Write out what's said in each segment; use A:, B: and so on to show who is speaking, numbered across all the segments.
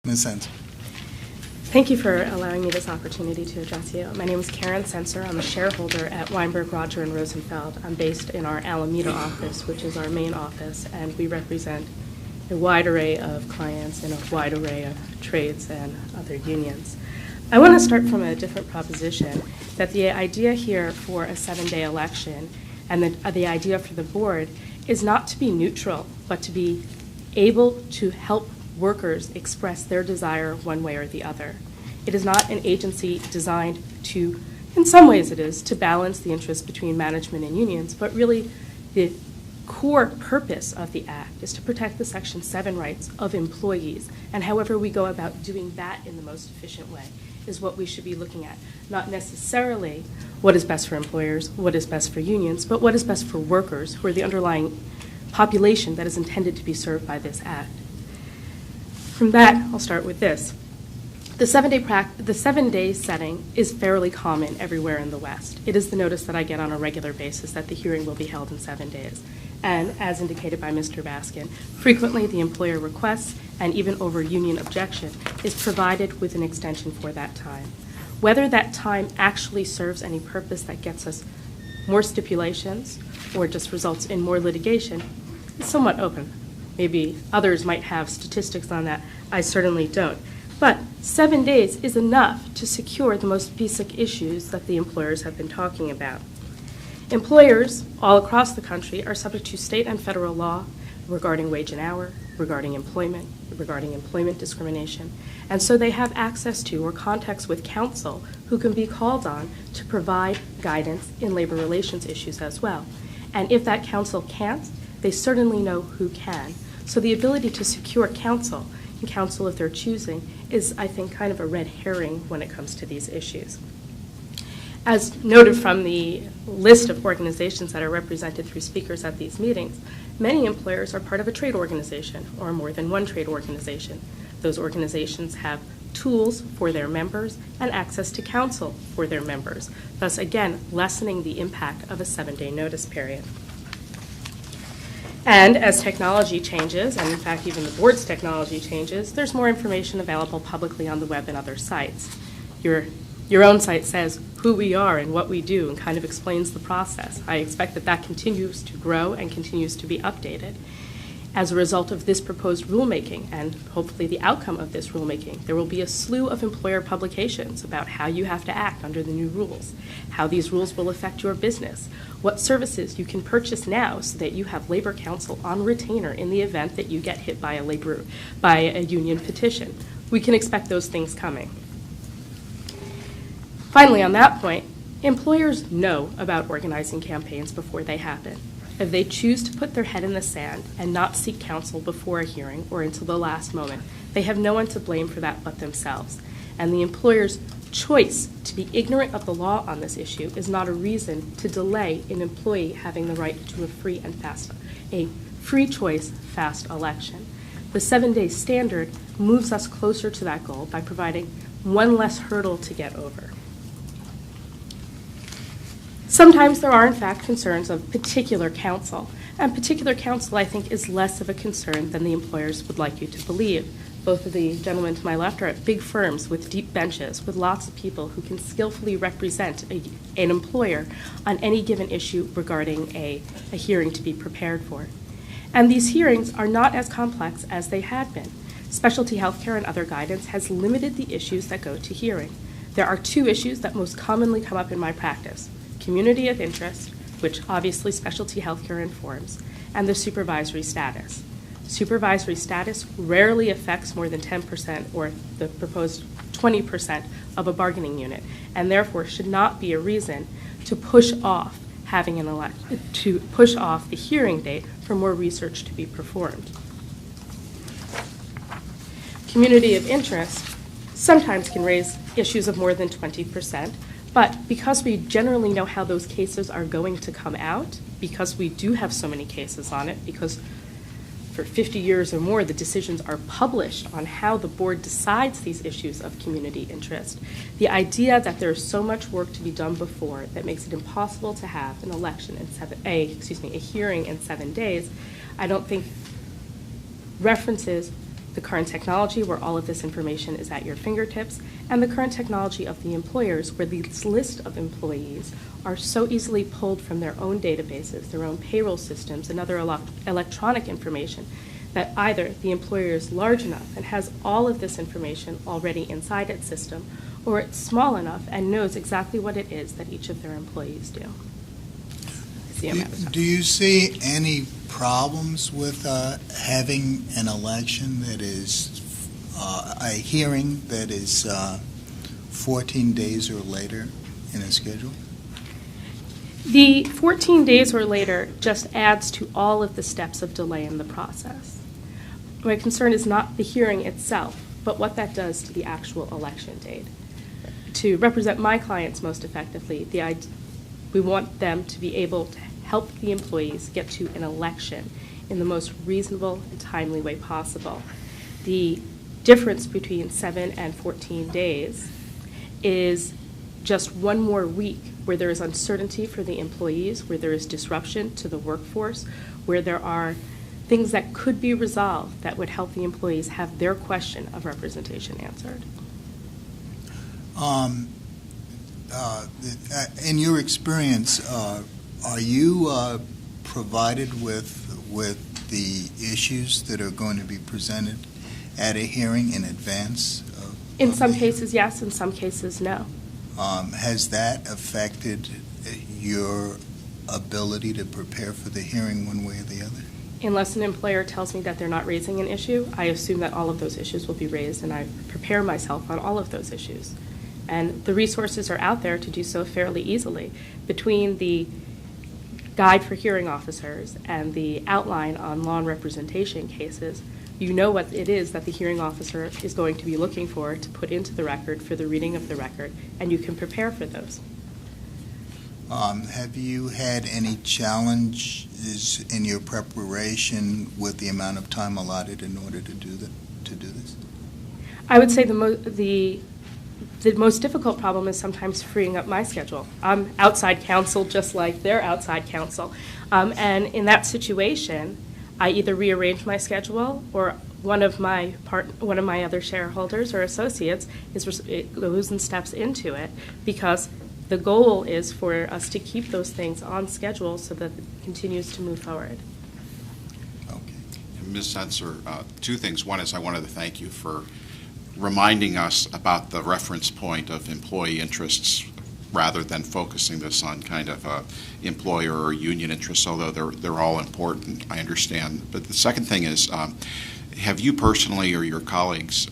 A: Ms. Sencer.
B: Thank you for allowing me this opportunity to address you. My name is Karen Sencer. I'm a shareholder at Weinberg, Roger, and Rosenfeld. I'm based in our Alameda office, which is our main office, and we represent a wide array of clients and a wide array of trades and other unions. I want to start from a different proposition, that the idea here for a 7-day election and the idea for the board is not to be neutral, but to be able to help workers express their desire one way or the other. It is not an agency designed to, in some ways it is, to balance the interests between management and unions, but really the core purpose of the Act is to protect the Section 7 rights of employees, and however we go about doing that in the most efficient way is what we should be looking at. Not necessarily what is best for employers, what is best for unions, but what is best for workers, who are the underlying population that is intended to be served by this Act. From that, I'll start with this. The 7-day setting is fairly common everywhere in the West. It is the notice that I get on a regular basis that the hearing will be held in 7 days. And as indicated by Mr. Baskin, frequently the employer requests, and even over union objection, is provided with an extension for that time. Whether that time actually serves any purpose that gets us more stipulations or just results in more litigation is somewhat open. Maybe others might have statistics on that. I certainly don't. But 7 days is enough to secure the most basic issues that the employers have been talking about. Employers all across the country are subject to state and federal law regarding wage and hour, regarding employment discrimination, and so they have access to or contacts with counsel who can be called on to provide guidance in labor relations issues as well. And if that counsel can't, they certainly know who can. So the ability to secure counsel, and counsel if they're choosing, is, I think, kind of a red herring when it comes to these issues. As noted from the list of organizations that are represented through speakers at these meetings, many employers are part of a trade organization or more than one trade organization. Those organizations have tools for their members and access to counsel for their members, thus again lessening the impact of a 7-day notice period. And as technology changes, and in fact even the board's technology changes, there's more information available publicly on the web and other sites. Your own site says who we are and what we do and kind of explains the process. I expect that that continues to grow and continues to be updated. As a result of this proposed rulemaking and hopefully the outcome of this rulemaking, there will be a slew of employer publications about how you have to act under the new rules, how these rules will affect your business, what services you can purchase now so that you have labor counsel on retainer in the event that you get hit by a union petition. We can expect those things coming. Finally, on that point, employers know about organizing campaigns before they happen. If they choose to put their head in the sand and not seek counsel before a hearing or until the last moment, they have no one to blame for that but themselves. And the employer's choice to be ignorant of the law on this issue is not a reason to delay an employee having the right to a free choice, fast election. The 7-day standard moves us closer to that goal by providing one less hurdle to get over. Sometimes there are, in fact, concerns of particular counsel. And particular counsel, I think, is less of a concern than the employers would like you to believe. Both of the gentlemen to my left are at big firms with deep benches, with lots of people who can skillfully represent an employer on any given issue regarding a hearing to be prepared for. And these hearings are not as complex as they had been. Specialty healthcare and other guidance has limited the issues that go to hearing. There are 2 issues that most commonly come up in my practice: community of interest, which obviously specialty healthcare informs, and the supervisory status. Supervisory status rarely affects more than 10% or the proposed 20% of a bargaining unit, and therefore should not be a reason to push off the hearing date for more research to be performed. Community of interest sometimes can raise issues of more than 20%, but because we generally know how those cases are going to come out, because we do have so many cases on it, because for 50 years or more the decisions are published on how the board decides these issues of community interest, the idea that there's so much work to be done before that makes it impossible to have an election in a hearing in 7 days, I don't think references the current technology where all of this information is at your fingertips, and the current technology of the employers where these list of employees are so easily pulled from their own databases, their own payroll systems, and other electronic information that either the employer is large enough and has all of this information already inside its system, or it's small enough and knows exactly what it is that each of their employees do.
A: Do you see any problems with having an election that is a hearing that is 14 days or later in a schedule?
B: The 14 days or later just adds to all of the steps of delay in the process. My concern is not the hearing itself, but what that does to the actual election date. To represent my clients most effectively, we want them to be able to help the employees get to an election in the most reasonable and timely way possible. The difference between 7 and 14 days is just one more week where there is uncertainty for the employees, where there is disruption to the workforce, where there are things that could be resolved that would help the employees have their question of representation answered.
A: In your experience, are you provided with the issues that are going to be presented at a hearing in advance?
B: In some cases, yes. In some cases, no.
A: Has that affected your ability to prepare for the hearing one way or the other?
B: Unless an employer tells me that they're not raising an issue, I assume that all of those issues will be raised, and I prepare myself on all of those issues. And the resources are out there to do so fairly easily. Between the guide for hearing officers and the outline on law and representation cases, you know what it is that the hearing officer is going to be looking for to put into the record for the reading of the record, and you can prepare for those.
A: Have you had any challenges in your preparation with the amount of time allotted in order to do this?
B: I would say the most difficult problem is sometimes freeing up my schedule. I'm outside counsel just like they're outside counsel. And in that situation, I either rearrange my schedule or one of my other shareholders or associates goes and steps into it, because the goal is for us to keep those things on schedule so that it continues to move forward.
A: Okay.
C: Ms. Sencer, two things. One is I wanted to thank you for reminding us about the reference point of employee interests rather than focusing this on kind of employer or union interests, although they're all important, I understand. But the second thing is, have you personally or your colleagues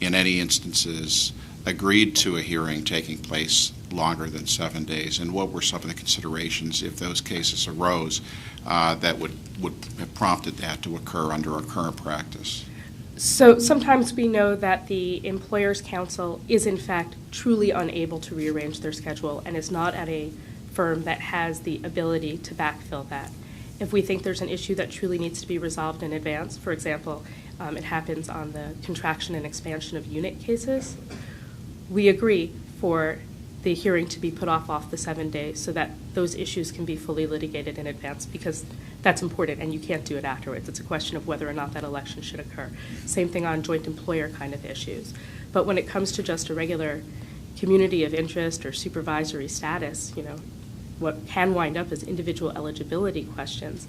C: in any instances agreed to a hearing taking place longer than 7 days, and what were some of the considerations if those cases arose that would have prompted that to occur under our current practice?
B: So sometimes we know that the employer's counsel is in fact truly unable to rearrange their schedule and is not at a firm that has the ability to backfill that. If we think there's an issue that truly needs to be resolved in advance, for example, it happens on the contraction and expansion of unit cases, we agree for the hearing to be put off the 7 days so that those issues can be fully litigated in advance, because that's important and you can't do it afterwards. It's a question of whether or not that election should occur. Same thing on joint employer kind of issues. But when it comes to just a regular community of interest or supervisory status, what can wind up as individual eligibility questions,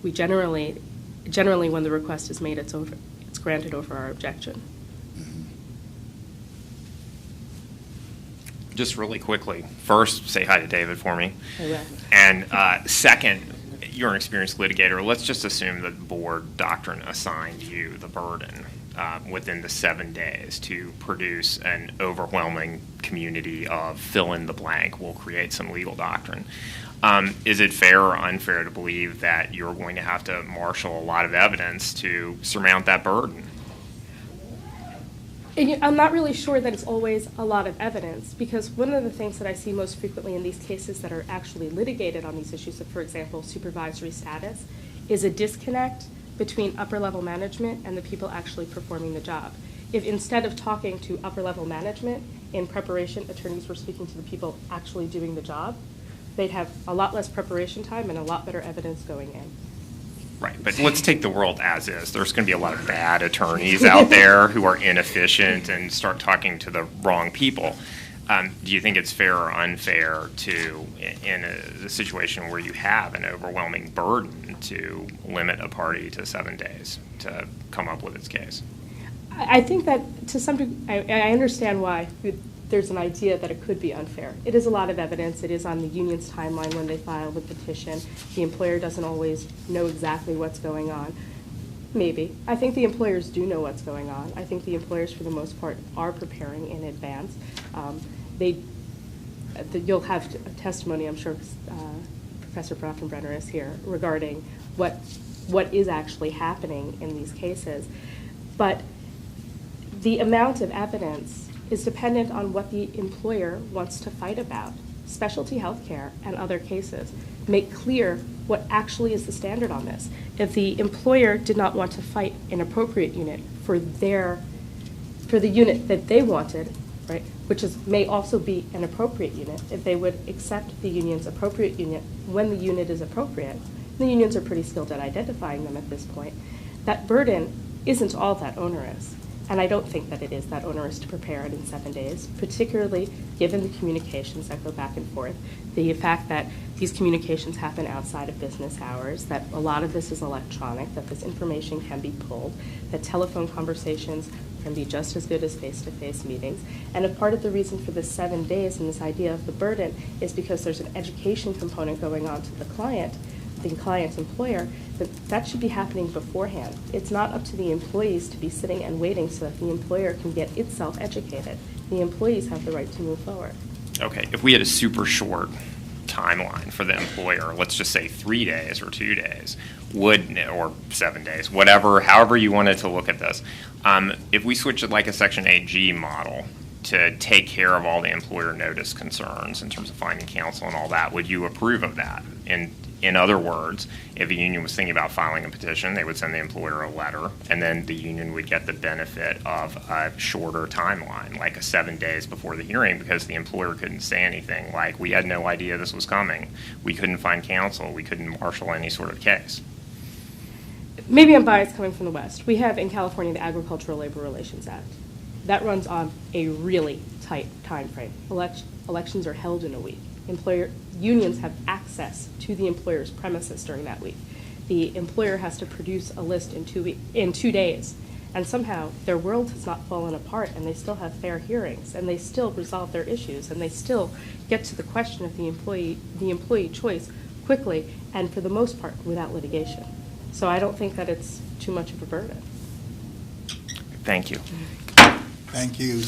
B: we generally when the request is made, it's granted over our objection.
D: Just really quickly, first, say hi to David for me.
B: I will.
D: And second, you're an experienced litigator. Let's just assume that the board doctrine assigned you the burden within the 7 days to produce an overwhelming community of fill in the blank. We'll create some legal doctrine. Is it fair or unfair to believe that you're going to have to marshal a lot of evidence to surmount that burden?
B: I'm not really sure that it's always a lot of evidence, because one of the things that I see most frequently in these cases that are actually litigated on these issues of, for example, supervisory status, is a disconnect between upper-level management and the people actually performing the job. If instead of talking to upper-level management in preparation, attorneys were speaking to the people actually doing the job, they'd have a lot less preparation time and a lot better evidence going in.
D: Right, but let's take the world as is. There's going to be a lot of bad attorneys out there who are inefficient and start talking to the wrong people. Do you think it's fair or unfair to, in a situation where you have an overwhelming burden, to limit a party to 7 days to come up with its case?
B: I think that to some degree, I understand why there's an idea that it could be unfair. It is a lot of evidence. It is on the union's timeline when they file the petition. The employer doesn't always know exactly what's going on. Maybe. I think the employers do know what's going on. I think the employers, for the most part, are preparing in advance. You'll have a testimony, I'm sure Professor Brofenbrenner is here, regarding what is actually happening in these cases. But the amount of evidence is dependent on what the employer wants to fight about. Specialty health care and other cases make clear what actually is the standard on this. If the employer did not want to fight an appropriate unit for the unit that they wanted, right, which may also be an appropriate unit, if they would accept the union's appropriate unit when the unit is appropriate, the unions are pretty skilled at identifying them at this point, that burden isn't all that onerous. And I don't think that it is that onerous to prepare it in 7 days, particularly given the communications that go back and forth, the fact that these communications happen outside of business hours, that a lot of this is electronic, that this information can be pulled, that telephone conversations can be just as good as face-to-face meetings. And a part of the reason for this 7 days and this idea of the burden is because there's an education component going on to the client's employer, that should be happening beforehand. It's not up to the employees to be sitting and waiting so that the employer can get itself educated. The employees have the right to move forward.
D: Okay, if we had a super short timeline for the employer, let's just say 3 days or 2 days, or 7 days, whatever, however you wanted to look at this, if we switch it like a Section 8G model to take care of all the employer notice concerns in terms of finding counsel and all that, would you approve of that? In other words, if a union was thinking about filing a petition, they would send the employer a letter, and then the union would get the benefit of a shorter timeline, like 7 days before the hearing, because the employer couldn't say anything like, we had no idea this was coming, we couldn't find counsel, we couldn't marshal any sort of case.
B: Maybe I'm biased coming from the West. We have in California the Agricultural Labor Relations Act. That runs on a really tight time frame. Elections are held in a week. Unions have access to the employer's premises during that week. The employer has to produce a list in 2 days, and somehow their world has not fallen apart, and they still have fair hearings, and they still resolve their issues, and they still get to the question of the employee choice quickly, and for the most part without litigation. So I don't think that it's too much of a burden.
D: Thank you.
A: Thank you.